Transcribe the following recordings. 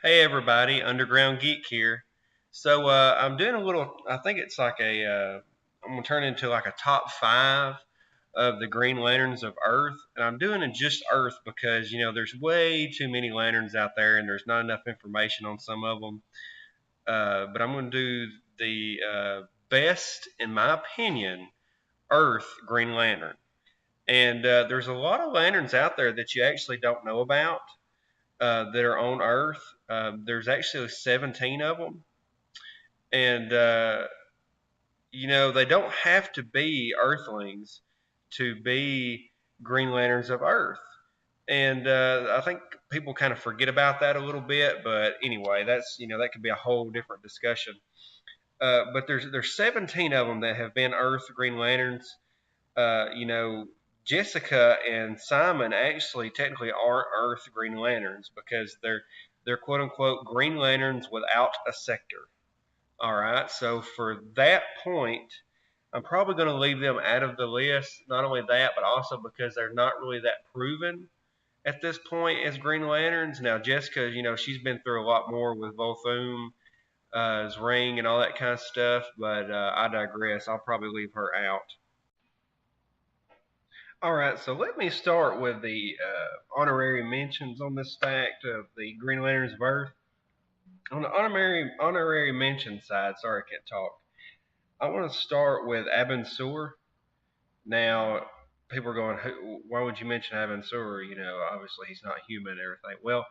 Hey everybody, Underground Geek here. So I'm doing a little. I think it's like I'm gonna turn into like a top five of the Green Lanterns of Earth, and I'm doing it just Earth because there's way too many lanterns out there, and there's not enough information on some of them. But I'm gonna do the best, in my opinion, Earth Green Lantern. And there's a lot of lanterns out there that you actually don't know about that are on Earth. There's actually 17 of them, and they don't have to be Earthlings to be Green Lanterns of Earth. And I think people kind of forget about that a little bit, but anyway, that could be a whole different discussion. But there's 17 of them that have been Earth Green Lanterns. uh, you know, Jessica and Simon actually technically aren't Earth Green Lanterns because they're quote unquote Green Lanterns without a sector. All right, so for that point, I'm probably going to leave them out of the list. Not only that, but also because they're not really that proven at this point as Green Lanterns. Now, Jessica, she's been through a lot more with Volthoom, his ring, and all that kind of stuff. But I digress. I'll probably leave her out. All right, so let me start with the honorary mentions on this fact of the Green Lanterns of Earth. On the honorary mention side, sorry I can't talk. I want to start with Abin Sur. Now, people are going, why would you mention Abin Sur? Obviously he's not human and everything. Well,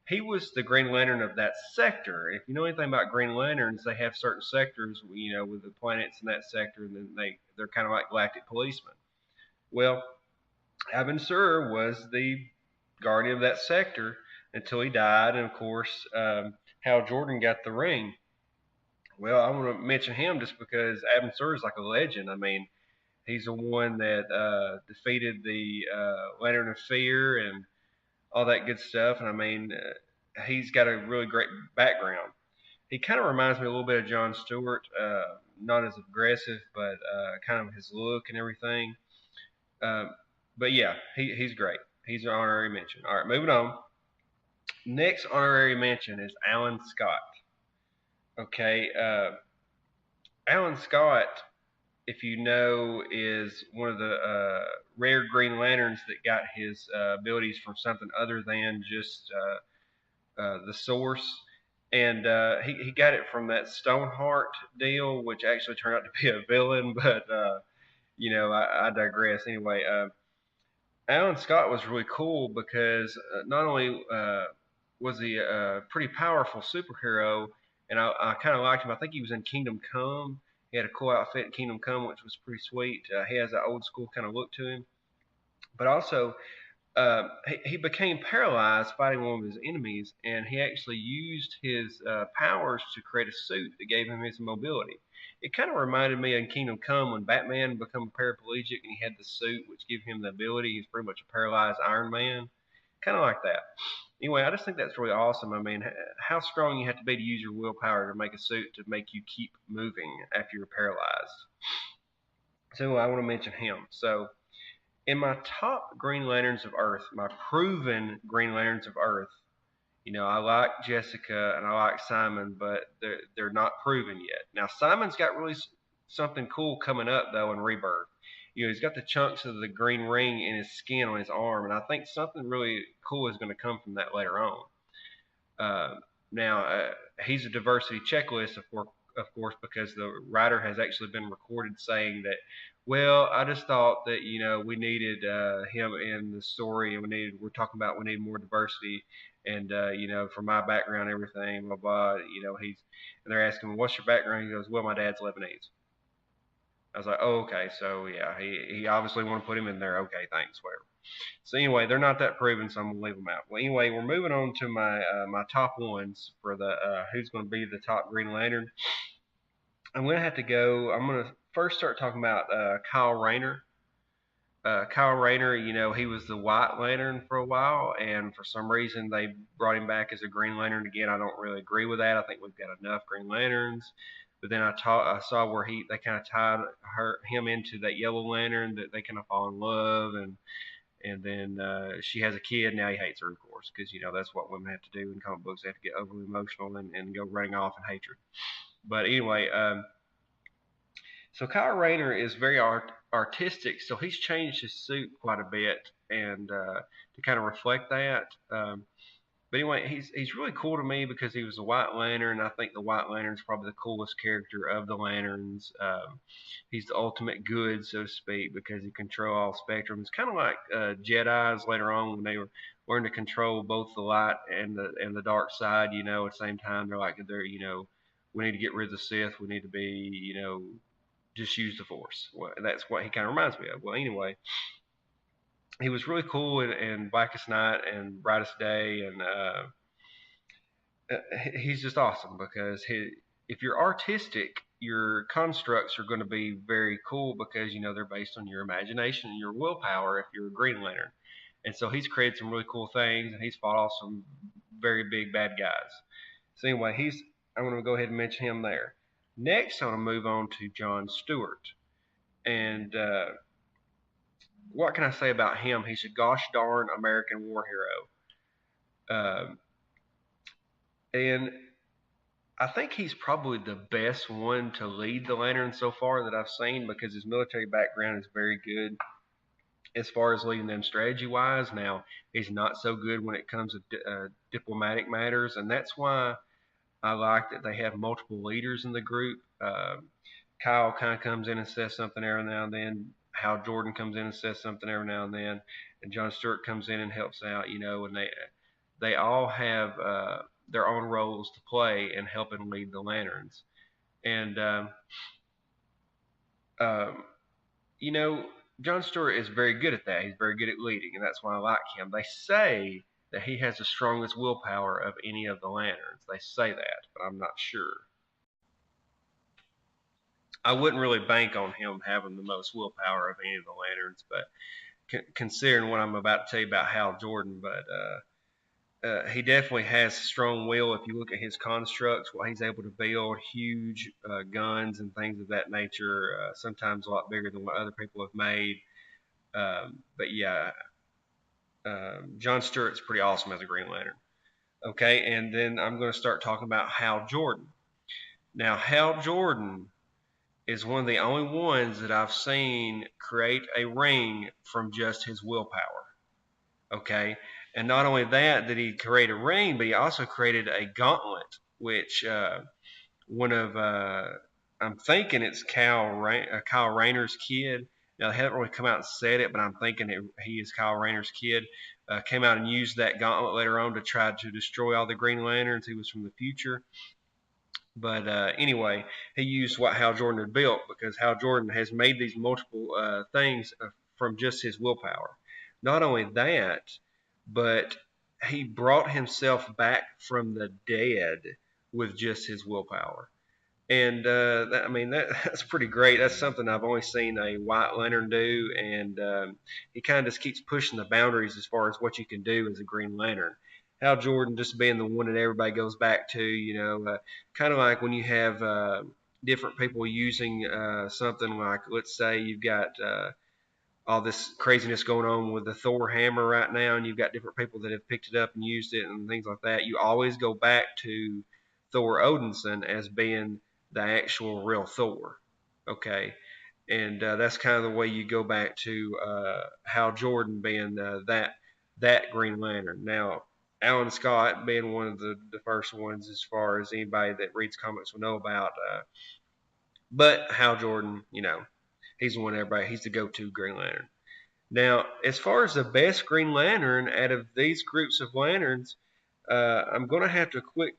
he was the Green Lantern of that sector. If you know anything about Green Lanterns, they have certain sectors, with the planets in that sector, and then they're kind of like galactic policemen. Well, Abin Sur was the guardian of that sector until he died, and of course, Hal Jordan got the ring. Well, I want to mention him just because Abin Sur is like a legend. I mean, he's the one that defeated the Lantern of Fear and all that good stuff. And I mean, he's got a really great background. He kind of reminds me a little bit of John Stewart, not as aggressive, but kind of his look and everything. Uh, but yeah, he's great. He's an honorary mention. All right, moving on. Next honorary mention is Alan Scott. Okay, Alan Scott, if you know, is one of the rare Green Lanterns that got his abilities from something other than just the source. And he got it from that Stoneheart deal, which actually turned out to be a villain, but I digress. Anyway, Alan Scott was really cool because not only was he a pretty powerful superhero, and I kind of liked him. I think he was in Kingdom Come. He had a cool outfit in Kingdom Come, which was pretty sweet. He has that old school kind of look to him. But also, he became paralyzed fighting one of his enemies, and he actually used his powers to create a suit that gave him his mobility. It kind of reminded me in Kingdom Come when Batman became paraplegic and he had the suit which gave him the ability. He's pretty much a paralyzed Iron Man, kind of like that. Anyway, I just think that's really awesome. I mean, how strong you have to be to use your willpower to make a suit to make you keep moving after you're paralyzed. So I want to mention him. So in my top Green Lanterns of Earth, my proven Green Lanterns of Earth, I like Jessica and I like Simon, but they're not proven yet. Now Simon's got really something cool coming up though in Rebirth. He's got the chunks of the green ring in his skin on his arm, and I think something really cool is going to come from that later on. Uh, now he's a diversity checklist, of course, because the writer has actually been recorded saying that, well, I just thought that we needed him in the story, and we're talking about we need more diversity, and for my background, everything, blah blah. And they're asking, what's your background? He goes, well, my dad's Lebanese. I was like, oh, okay, so yeah, he obviously want to put him in there. Okay, thanks, whatever. So anyway, they're not that proven, so I'm gonna leave them out. Well, anyway, we're moving on to my top ones for the who's going to be the top Green Lantern. I'm gonna have to go. I'm gonna first start talking about Kyle Rayner. Kyle Rayner, he was the White Lantern for a while, and for some reason they brought him back as a Green Lantern again. I don't really agree with that. I think we've got enough Green Lanterns. But then I saw where they kind of tied him into that Yellow Lantern, that they kind of fall in love, and then she has a kid. Now he hates her, of course, because that's what women have to do in comic books. They have to get overly emotional and go running off in hatred. But anyway, so Kyle Rayner is very artistic, so he's changed his suit quite a bit, and to kind of reflect that. But anyway, he's really cool to me because he was a White Lantern. I think the White Lantern's probably the coolest character of the Lanterns. He's the ultimate good, so to speak, because he controls all spectrums. Kind of like Jedi's later on when they learn to control both the light and the dark side. At the same time they're we need to get rid of the Sith. We need to be just use the Force. Well, that's what he kind of reminds me of. Well, anyway, he was really cool in Blackest Night and Brightest Day, and he's just awesome because if you're artistic, your constructs are going to be very cool because they're based on your imagination and your willpower. If you're a Green Lantern, and so he's created some really cool things, and he's fought off some very big bad guys. So anyway, I'm going to go ahead and mention him there. Next, I'm going to move on to John Stewart, and what can I say about him? He's a gosh darn American war hero. And I think he's probably the best one to lead the Lanterns so far that I've seen because his military background is very good as far as leading them strategy-wise. Now, he's not so good when it comes to diplomatic matters, and that's why I like that they have multiple leaders in the group. Kyle kind of comes in and says something every now and then. Hal Jordan comes in and says something every now and then, and John Stewart comes in and helps out, and they all have their own roles to play in helping lead the Lanterns. And John Stewart is very good at that. He's very good at leading, and that's why I like him. They say that he has the strongest willpower of any of the Lanterns. They say that, but I'm not sure. I wouldn't really bank on him having the most willpower of any of the Lanterns, but considering what I'm about to tell you about Hal Jordan, but he definitely has strong will. If you look at his constructs, what he's able to build, huge guns and things of that nature, sometimes a lot bigger than what other people have made. But yeah, John Stewart's pretty awesome as a Green Lantern. Okay, and then I'm going to start talking about Hal Jordan. Now, Hal Jordan is one of the only ones that I've seen create a ring from just his willpower. Okay, and not only that did he create a ring, but he also created a gauntlet, which one of I'm thinking it's Kyle Rayner's kid. Now they haven't really come out and said it, but I'm thinking he is Kyle Rayner's kid. Came out and used that gauntlet later on to try to destroy all the Green Lanterns. He was from the future. But anyway, he used what Hal Jordan had built because Hal Jordan has made these multiple things from just his willpower. Not only that, but he brought himself back from the dead with just his willpower. And that's pretty great. That's something I've only seen a White Lantern do, and he kind of just keeps pushing the boundaries as far as what you can do as a Green Lantern. Hal Jordan just being the one that everybody goes back to, kind of like when you have different people using something like, let's say you've got all this craziness going on with the Thor hammer right now, and you've got different people that have picked it up and used it and things like that. You always go back to Thor Odinson as being the actual real Thor, okay? And that's kind of the way you go back to Hal Jordan being that Green Lantern. Now, Alan Scott being one of the first ones as far as anybody that reads comics will know about. But Hal Jordan, he's the one he's the go-to Green Lantern. Now, as far as the best Green Lantern out of these groups of lanterns, I'm going to have to quick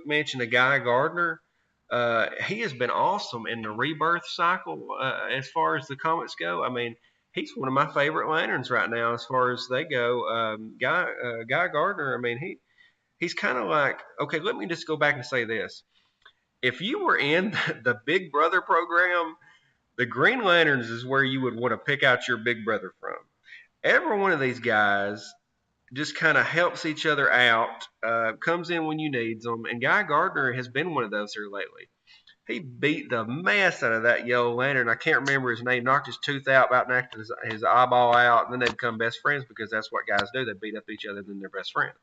mention a Guy Gardner. He has been awesome in the rebirth cycle as far as the comics go. I mean, he's one of my favorite lanterns right now as far as they go. Guy Gardner, I mean, he's kind of like, okay, let me just go back and say this. If you were in the Big Brother program, the Green Lanterns is where you would want to pick out your Big Brother from. Every one of these guys just kind of helps each other out, comes in when you need them, and Guy Gardner has been one of those here lately. He beat the mess out of that Yellow Lantern. I can't remember his name. Knocked his tooth out, about knocked his eyeball out, and then they become best friends because that's what guys do. They beat up each other, then they're best friends.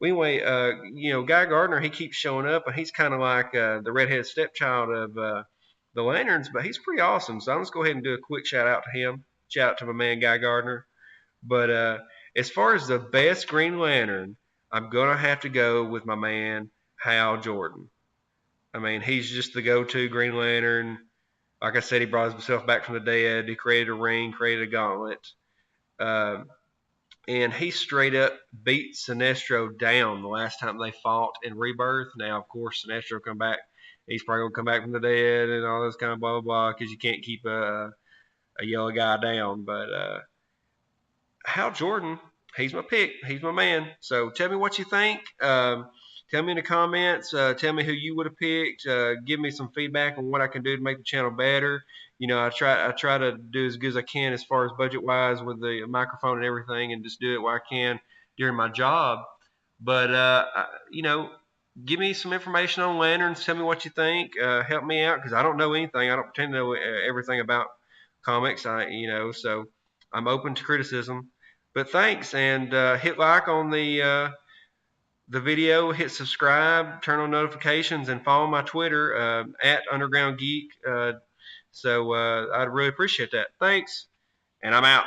Anyway, Guy Gardner, he keeps showing up, and he's kind of like the redheaded stepchild of the Lanterns, but he's pretty awesome. So I'm just go ahead and do a quick shout out to him. Shout out to my man Guy Gardner. But as far as the best Green Lantern, I'm gonna have to go with my man Hal Jordan. I mean, he's just the go-to Green Lantern. Like I said, he brought himself back from the dead. He created a ring, created a gauntlet. Uh, and he straight up beat Sinestro down the last time they fought in Rebirth. Now, of course, Sinestro come back. He's probably gonna come back from the dead and all this kind of blah blah blah because you can't keep a yellow guy down. But Hal Jordan, he's my pick. He's my man. So tell me what you think. Tell me in the comments. Tell me who you would have picked. Give me some feedback on what I can do to make the channel better. I try to do as good as I can as far as budget wise with the microphone and everything, and just do it where I can during my job. But give me some information on lanterns. Tell me what you think. Help me out because I don't know anything. I don't pretend to know everything about comics. So I'm open to criticism. But thanks, and hit like on the video, hit subscribe, turn on notifications, and follow my Twitter at Underground Geek. So I'd really appreciate that. Thanks, and I'm out.